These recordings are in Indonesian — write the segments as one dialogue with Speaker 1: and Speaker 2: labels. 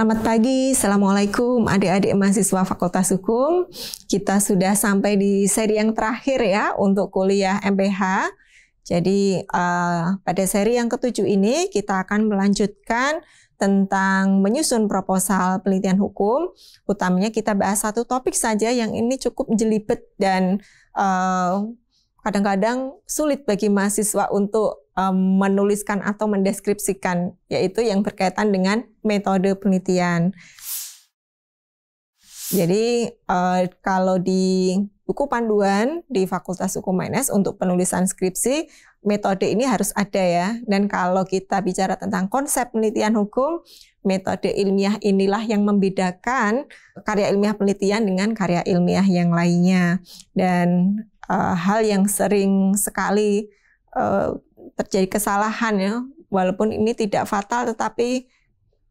Speaker 1: Selamat pagi, Assalamualaikum adik-adik mahasiswa Fakultas Hukum. Kita sudah sampai di seri yang terakhir ya untuk kuliah MPH. Jadi pada seri yang ketujuh ini kita akan melanjutkan tentang menyusun proposal penelitian hukum. Utamanya kita bahas satu topik saja yang ini cukup jelibet dan kadang-kadang sulit bagi mahasiswa untuk menuliskan atau mendeskripsikan, yaitu yang berkaitan dengan metode penelitian. Jadi kalau di buku panduan di Fakultas Hukum UNS untuk penulisan skripsi, metode ini harus ada ya. Dan kalau kita bicara tentang konsep penelitian hukum, metode ilmiah inilah yang membedakan karya ilmiah penelitian dengan karya ilmiah yang lainnya. Dan hal yang sering sekali terjadi kesalahan ya, walaupun ini tidak fatal tetapi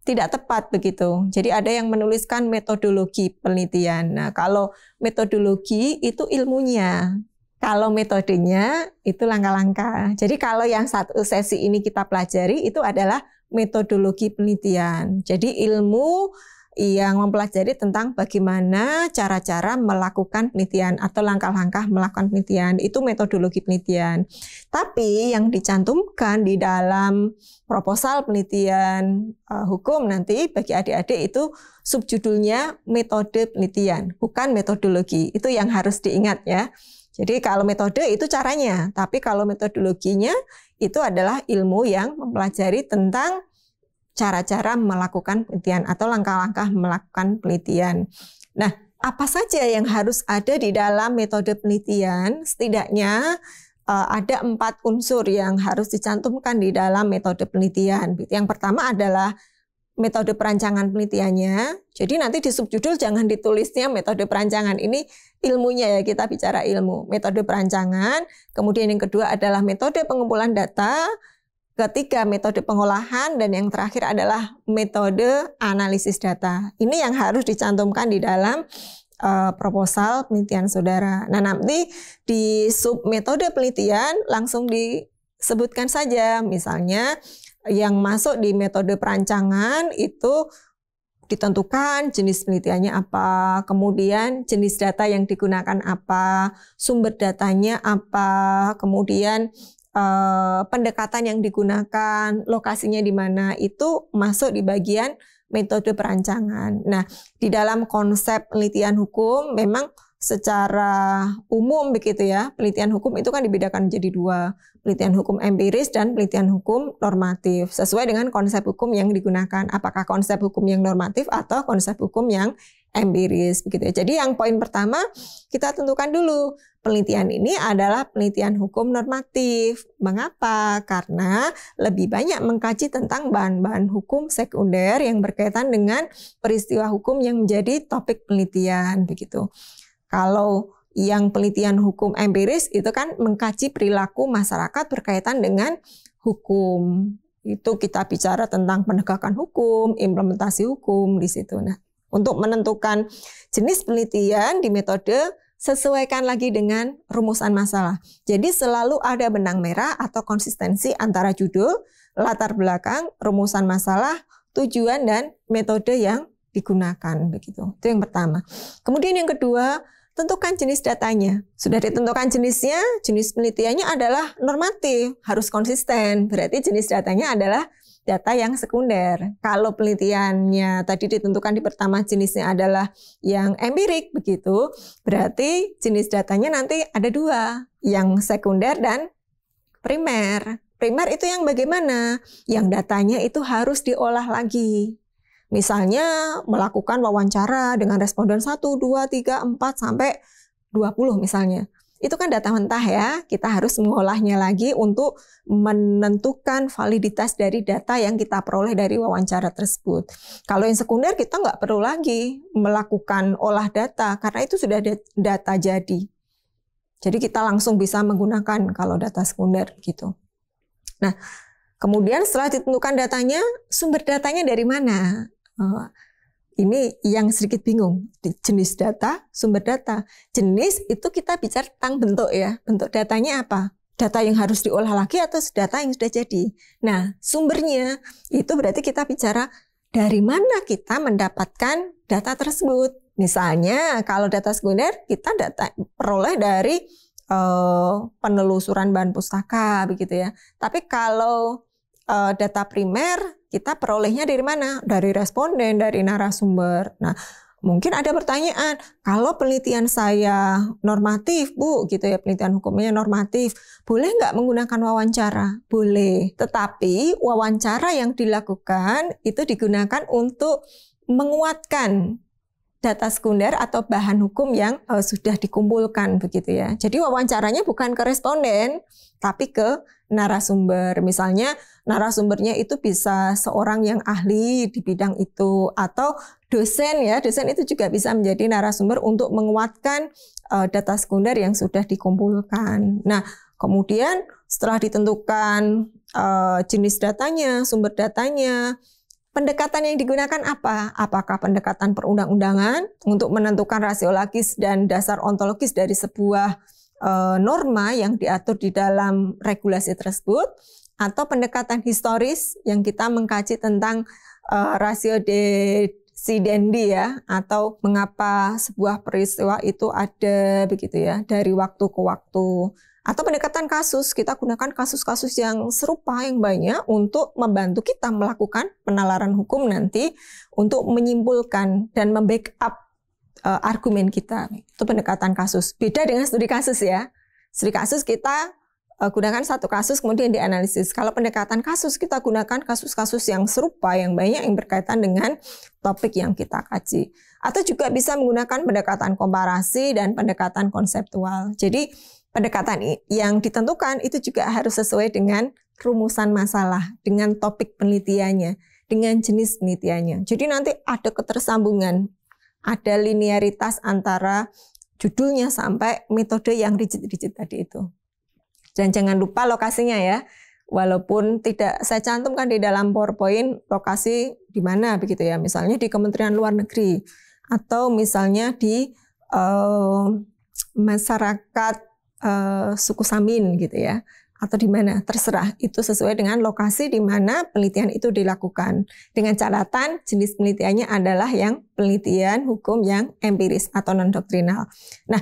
Speaker 1: tidak tepat begitu. Jadi ada yang menuliskan metodologi penelitian. Nah, kalau metodologi itu ilmunya, kalau metodenya itu langkah-langkah. Jadi kalau yang satu sesi ini kita pelajari itu adalah metodologi penelitian. Jadi ilmu yang mempelajari tentang bagaimana cara-cara melakukan penelitian atau langkah-langkah melakukan penelitian, itu metodologi penelitian. Tapi yang dicantumkan di dalam proposal penelitian hukum nanti bagi adik-adik itu subjudulnya metode penelitian, bukan metodologi. Itu yang harus diingat ya. Jadi kalau metode itu caranya, tapi kalau metodologinya itu adalah ilmu yang mempelajari tentang cara-cara melakukan penelitian atau langkah-langkah melakukan penelitian. Nah, apa saja yang harus ada di dalam metode penelitian? Setidaknya ada 4 unsur yang harus dicantumkan di dalam metode penelitian. Yang pertama adalah metode perancangan penelitiannya. Jadi nanti di subjudul jangan ditulisnya metode perancangan. Ini ilmunya ya, kita bicara ilmu. Metode perancangan. Kemudian yang kedua adalah metode pengumpulan data. Ketiga, metode pengolahan, dan yang terakhir adalah metode analisis data. Ini yang harus dicantumkan di dalam proposal penelitian saudara. Nah, nanti di sub metode penelitian langsung disebutkan saja. Misalnya yang masuk di metode perancangan itu ditentukan jenis penelitiannya apa, kemudian jenis data yang digunakan apa, sumber datanya apa, kemudian pendekatan yang digunakan, lokasinya di mana, itu masuk di bagian metode perancangan. Nah, di dalam konsep penelitian hukum memang secara umum begitu ya, penelitian hukum itu kan dibedakan menjadi 2, penelitian hukum empiris dan penelitian hukum normatif, sesuai dengan konsep hukum yang digunakan, apakah konsep hukum yang normatif atau konsep hukum yang empiris begitu ya. Jadi yang poin pertama kita tentukan dulu, penelitian ini adalah penelitian hukum normatif. Mengapa? Karena lebih banyak mengkaji tentang bahan-bahan hukum sekunder yang berkaitan dengan peristiwa hukum yang menjadi topik penelitian begitu. Kalau yang penelitian hukum empiris itu kan mengkaji perilaku masyarakat berkaitan dengan hukum. Itu kita bicara tentang penegakan hukum, implementasi hukum di situ. Nah, untuk menentukan jenis penelitian di metode, sesuaikan lagi dengan rumusan masalah. Jadi selalu ada benang merah atau konsistensi antara judul, latar belakang, rumusan masalah, tujuan, dan metode yang digunakan begitu. Itu yang pertama. Kemudian yang kedua, tentukan jenis datanya. Sudah ditentukan jenisnya, jenis penelitiannya adalah normatif, harus konsisten. Berarti jenis datanya adalah data yang sekunder. Kalau penelitiannya tadi ditentukan di pertama jenisnya adalah yang empirik begitu, berarti jenis datanya nanti ada 2, yang sekunder dan primer. Primer itu yang bagaimana? Yang datanya itu harus diolah lagi. Misalnya melakukan wawancara dengan responden 1, 2, 3, 4, sampai 20 misalnya. Itu kan data mentah ya, kita harus mengolahnya lagi untuk menentukan validitas dari data yang kita peroleh dari wawancara tersebut. Kalau yang sekunder kita nggak perlu lagi melakukan olah data, karena itu sudah data jadi. Jadi kita langsung bisa menggunakan kalau data sekunder gitu. Nah, kemudian setelah ditentukan datanya, sumber datanya dari mana? Ini yang sedikit bingung, jenis data, sumber data. Jenis itu kita bicara tentang bentuk ya, bentuk datanya apa? Data yang harus diolah lagi atau data yang sudah jadi? Nah, sumbernya itu berarti kita bicara dari mana kita mendapatkan data tersebut. Misalnya kalau data sekunder kita peroleh dari penelusuran bahan pustaka begitu ya. Tapi kalau data primer kita perolehnya dari mana? Dari responden, dari narasumber. Nah, mungkin ada pertanyaan, kalau penelitian saya normatif, Bu, gitu ya, penelitian hukumnya normatif, boleh nggak menggunakan wawancara? Boleh. Tetapi wawancara yang dilakukan itu digunakan untuk menguatkan data sekunder atau bahan hukum yang sudah dikumpulkan begitu ya. Jadi wawancaranya bukan ke responden, tapi ke narasumber. Misalnya narasumbernya itu bisa seorang yang ahli di bidang itu atau dosen ya. Dosen itu juga bisa menjadi narasumber untuk menguatkan data sekunder yang sudah dikumpulkan. Nah, kemudian setelah ditentukan jenis datanya, sumber datanya, pendekatan yang digunakan apa? Apakah pendekatan perundang-undangan untuk menentukan rasiologis dan dasar ontologis dari sebuah norma yang diatur di dalam regulasi tersebut, atau pendekatan historis yang kita mengkaji tentang rasio desidendi ya, atau mengapa sebuah peristiwa itu ada begitu ya dari waktu ke waktu. Atau pendekatan kasus, kita gunakan kasus-kasus yang serupa yang banyak untuk membantu kita melakukan penalaran hukum nanti untuk menyimpulkan dan membackup argumen kita. Itu pendekatan kasus. Beda dengan studi kasus ya. Studi kasus kita gunakan satu kasus kemudian dianalisis. Kalau pendekatan kasus kita gunakan kasus-kasus yang serupa yang banyak yang berkaitan dengan topik yang kita kaji. Atau juga bisa menggunakan pendekatan komparasi dan pendekatan konseptual. Jadi pendekatan yang ditentukan itu juga harus sesuai dengan rumusan masalah, dengan topik penelitiannya, dengan jenis penelitiannya. Jadi nanti ada ketersambungan, ada linearitas antara judulnya sampai metode yang rigid-rigid tadi itu. Dan jangan lupa lokasinya ya, walaupun tidak saya cantumkan di dalam PowerPoint lokasi di mana begitu ya, misalnya di Kementerian Luar Negeri, atau misalnya di masyarakat suku Samin gitu ya, atau di mana terserah, itu sesuai dengan lokasi di mana penelitian itu dilakukan, dengan catatan jenis penelitiannya adalah yang penelitian hukum yang empiris atau non doktrinal. Nah,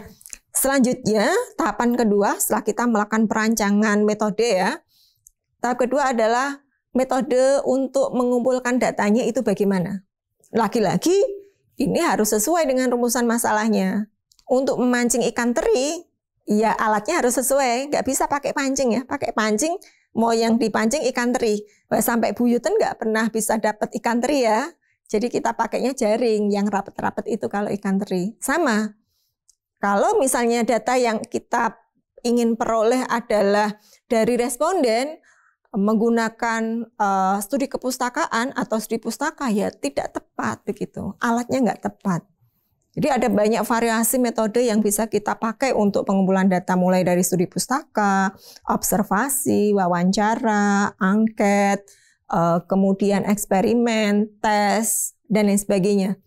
Speaker 1: selanjutnya tahapan kedua setelah kita melakukan perancangan metode ya, tahap kedua adalah metode untuk mengumpulkan datanya itu bagaimana. Lagi-lagi ini harus sesuai dengan rumusan masalahnya. Untuk memancing ikan teri ya alatnya harus sesuai, nggak bisa pakai pancing ya. Pakai pancing, mau yang dipancing ikan teri. Sampai buyutan nggak pernah bisa dapat ikan teri ya. Jadi kita pakainya jaring, yang rapet-rapet itu kalau ikan teri. Sama, kalau misalnya data yang kita ingin peroleh adalah dari responden, menggunakan studi kepustakaan atau studi pustaka ya tidak tepat begitu. Alatnya nggak tepat. Jadi ada banyak variasi metode yang bisa kita pakai untuk pengumpulan data mulai dari studi pustaka, observasi, wawancara, angket, kemudian eksperimen, tes, dan lain sebagainya.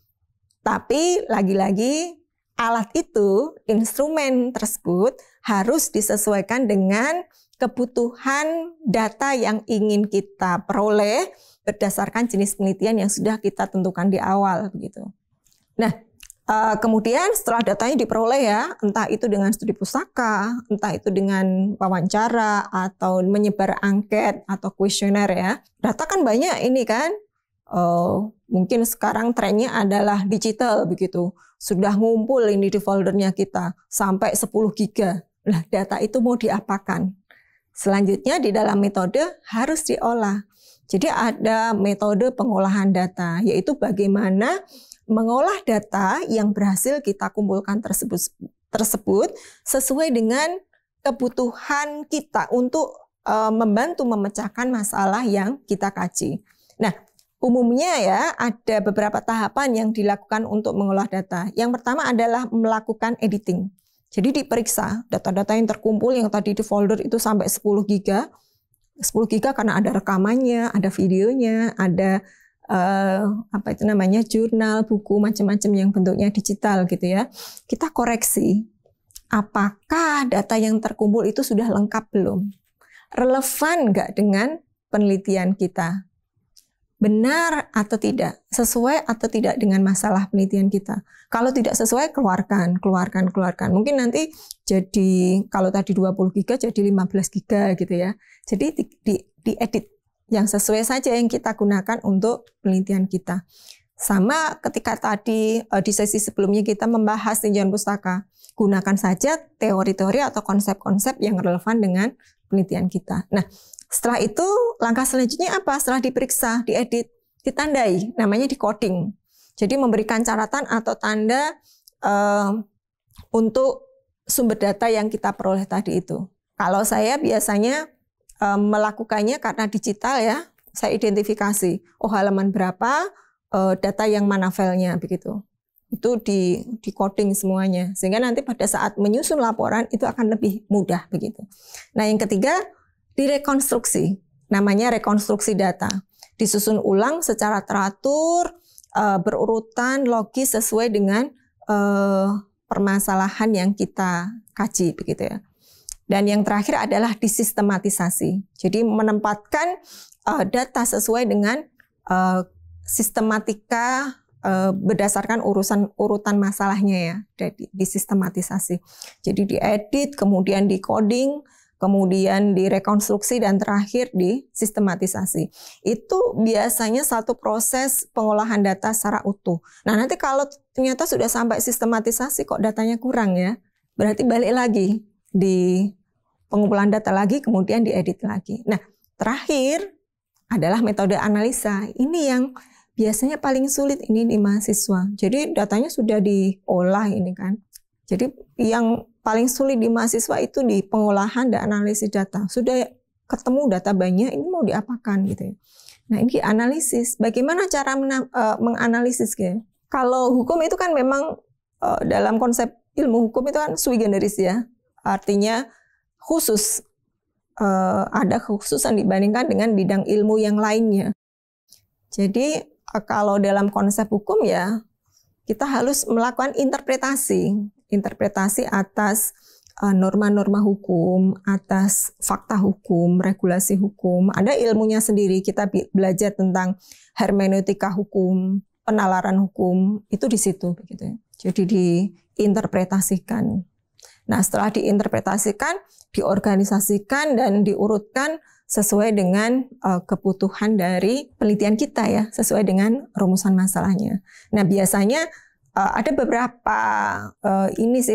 Speaker 1: Tapi lagi-lagi alat itu, instrumen tersebut harus disesuaikan dengan kebutuhan data yang ingin kita peroleh berdasarkan jenis penelitian yang sudah kita tentukan di awal begitu. Nah, kemudian setelah datanya diperoleh ya, entah itu dengan studi pustaka, entah itu dengan wawancara, atau menyebar angket atau kuesioner ya. Data kan banyak ini kan, mungkin sekarang trennya adalah digital begitu. Sudah ngumpul ini di foldernya kita, sampai 10 giga. Nah, data itu mau diapakan? Selanjutnya di dalam metode harus diolah. Jadi ada metode pengolahan data, yaitu bagaimana mengolah data yang berhasil kita kumpulkan tersebut sesuai dengan kebutuhan kita untuk membantu memecahkan masalah yang kita kaji. Nah, umumnya ya ada beberapa tahapan yang dilakukan untuk mengolah data. Yang pertama adalah melakukan editing. Jadi diperiksa data-data yang terkumpul yang tadi di folder itu sampai 10 giga. 10 giga karena ada rekamannya, ada videonya, ada jurnal, buku, macam-macam yang bentuknya digital gitu ya. Kita koreksi, apakah data yang terkumpul itu sudah lengkap belum? Relevan nggak dengan penelitian kita? benar atau tidak, sesuai atau tidak dengan masalah penelitian kita. Kalau tidak sesuai, keluarkan. Mungkin nanti jadi, kalau tadi 20 giga jadi 15 giga gitu ya. Jadi diedit yang sesuai saja yang kita gunakan untuk penelitian kita. Sama ketika tadi di sesi sebelumnya kita membahas tinjauan pustaka, gunakan saja teori-teori atau konsep-konsep yang relevan dengan penelitian kita. Nah, setelah itu langkah selanjutnya apa? Setelah diperiksa, diedit, ditandai, namanya di-coding. Jadi memberikan catatan atau tanda untuk sumber data yang kita peroleh tadi itu. Kalau saya biasanya melakukannya karena digital ya, saya identifikasi, halaman berapa, data yang mana filenya begitu. Itu di-coding semuanya, sehingga nanti pada saat menyusun laporan itu akan lebih mudah begitu. Nah, yang ketiga, direkonstruksi, namanya rekonstruksi data. Disusun ulang secara teratur, berurutan, logis sesuai dengan permasalahan yang kita kaji begitu ya. Dan yang terakhir adalah disistematisasi. Jadi menempatkan data sesuai dengan sistematika berdasarkan urutan masalahnya ya, disistematisasi. Jadi diedit, kemudian di-coding, kemudian direkonstruksi, dan terakhir disistematisasi. Itu biasanya satu proses pengolahan data secara utuh. Nah, nanti kalau ternyata sudah sampai sistematisasi kok datanya kurang ya, berarti balik lagi di pengumpulan data lagi, kemudian diedit lagi. Nah, terakhir adalah metode analisa. Ini yang biasanya paling sulit ini di mahasiswa. Jadi datanya sudah diolah ini kan. Jadi yang paling sulit di mahasiswa itu di pengolahan dan analisis data. Sudah ketemu data banyak, ini mau diapakan gitu ya. Nah, ini analisis. Bagaimana cara menganalisis gitu? Kalau hukum itu kan memang dalam konsep ilmu hukum itu kan sui generis ya. Artinya khusus, ada kekhususan dibandingkan dengan bidang ilmu yang lainnya. Jadi kalau dalam konsep hukum ya kita harus melakukan interpretasi atas norma-norma hukum, atas fakta hukum, regulasi hukum. Ada ilmunya sendiri, kita belajar tentang hermeneutika hukum, penalaran hukum, itu di situ begitu ya. Jadi diinterpretasikan. Nah, setelah diinterpretasikan, diorganisasikan dan diurutkan sesuai dengan kebutuhan dari penelitian kita ya, sesuai dengan rumusan masalahnya. Nah, biasanya ada beberapa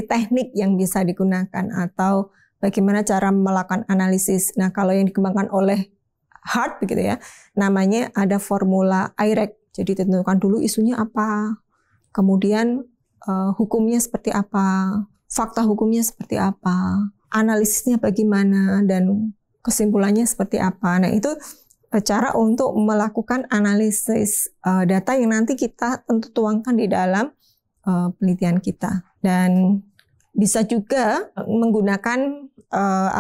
Speaker 1: teknik yang bisa digunakan atau bagaimana cara melakukan analisis. Nah, kalau yang dikembangkan oleh Hart begitu ya, namanya ada formula IREC. Jadi ditentukan dulu isunya apa, kemudian hukumnya seperti apa, fakta hukumnya seperti apa, analisisnya bagaimana, dan kesimpulannya seperti apa. Nah, itu cara untuk melakukan analisis data yang nanti kita tentu tuangkan di dalam penelitian kita. Dan bisa juga menggunakan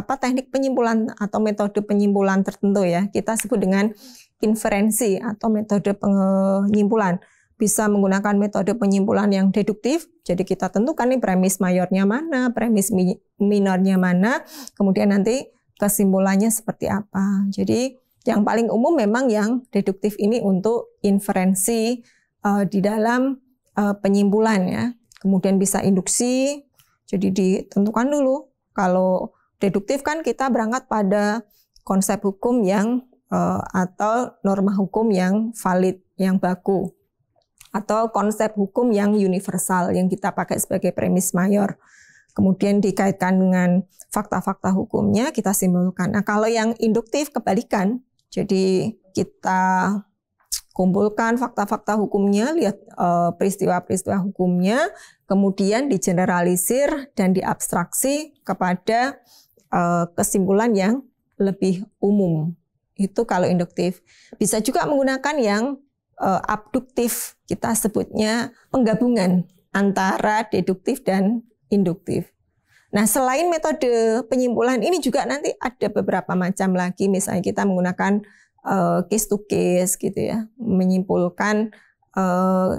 Speaker 1: teknik penyimpulan atau metode penyimpulan tertentu ya. Kita sebut dengan inferensi atau metode penyimpulan. Bisa menggunakan metode penyimpulan yang deduktif. Jadi kita tentukan nih premis mayornya mana, premis minornya mana, kemudian nanti kesimpulannya seperti apa. Jadi yang paling umum memang yang deduktif ini untuk inferensi di dalam penyimpulan ya. Kemudian bisa induksi. Jadi ditentukan dulu. Kalau deduktif kan kita berangkat pada konsep hukum yang atau norma hukum yang valid, yang baku. Atau konsep hukum yang universal yang kita pakai sebagai premis mayor. Kemudian dikaitkan dengan fakta-fakta hukumnya kita simpulkan. Nah, kalau yang induktif kebalikan. Jadi kita kumpulkan fakta-fakta hukumnya, lihat peristiwa-peristiwa hukumnya, kemudian digeneralisir dan diabstraksi kepada kesimpulan yang lebih umum. Itu kalau induktif. Bisa juga menggunakan yang abduktif, kita sebutnya penggabungan antara deduktif dan induktif. Nah, selain metode penyimpulan ini juga nanti ada beberapa macam lagi, misalnya kita menggunakan case to case gitu ya, menyimpulkan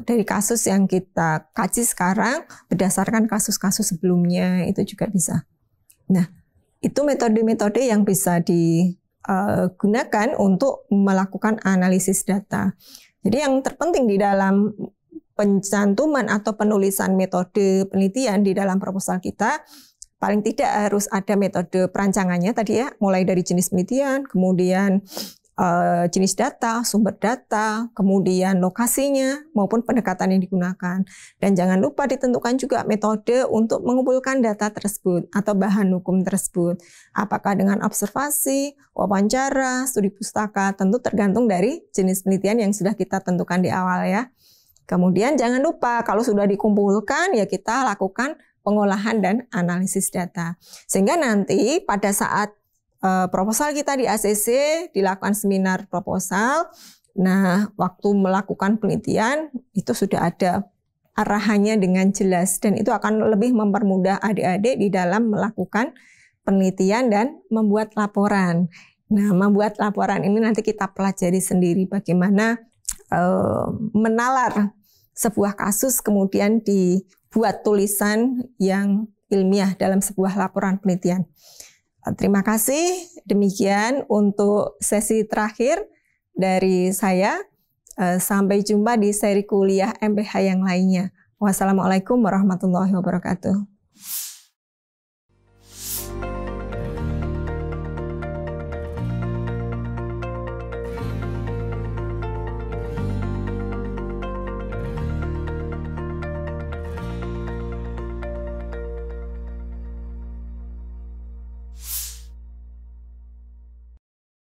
Speaker 1: dari kasus yang kita kaji sekarang berdasarkan kasus-kasus sebelumnya, itu juga bisa. Nah, itu metode-metode yang bisa gunakan untuk melakukan analisis data. Jadi yang terpenting di dalam pencantuman atau penulisan metode penelitian di dalam proposal kita, paling tidak harus ada metode perancangannya tadi ya, mulai dari jenis penelitian, kemudian jenis data, sumber data, kemudian lokasinya maupun pendekatan yang digunakan. Dan jangan lupa ditentukan juga metode untuk mengumpulkan data tersebut atau bahan hukum tersebut. Apakah dengan observasi, wawancara, studi pustaka, tentu tergantung dari jenis penelitian yang sudah kita tentukan di awal ya. Kemudian jangan lupa kalau sudah dikumpulkan ya kita lakukan pengolahan dan analisis data. Sehingga nanti pada saat proposal kita di ACC dilakukan seminar proposal. Nah, waktu melakukan penelitian itu sudah ada arahannya dengan jelas dan itu akan lebih mempermudah adik-adik di dalam melakukan penelitian dan membuat laporan. Nah, membuat laporan ini nanti kita pelajari sendiri bagaimana menalar sebuah kasus kemudian dibuat tulisan yang ilmiah dalam sebuah laporan penelitian. Terima kasih. Demikian untuk sesi terakhir dari saya. Sampai jumpa di seri kuliah MPH yang lainnya. Wassalamualaikum warahmatullahi wabarakatuh.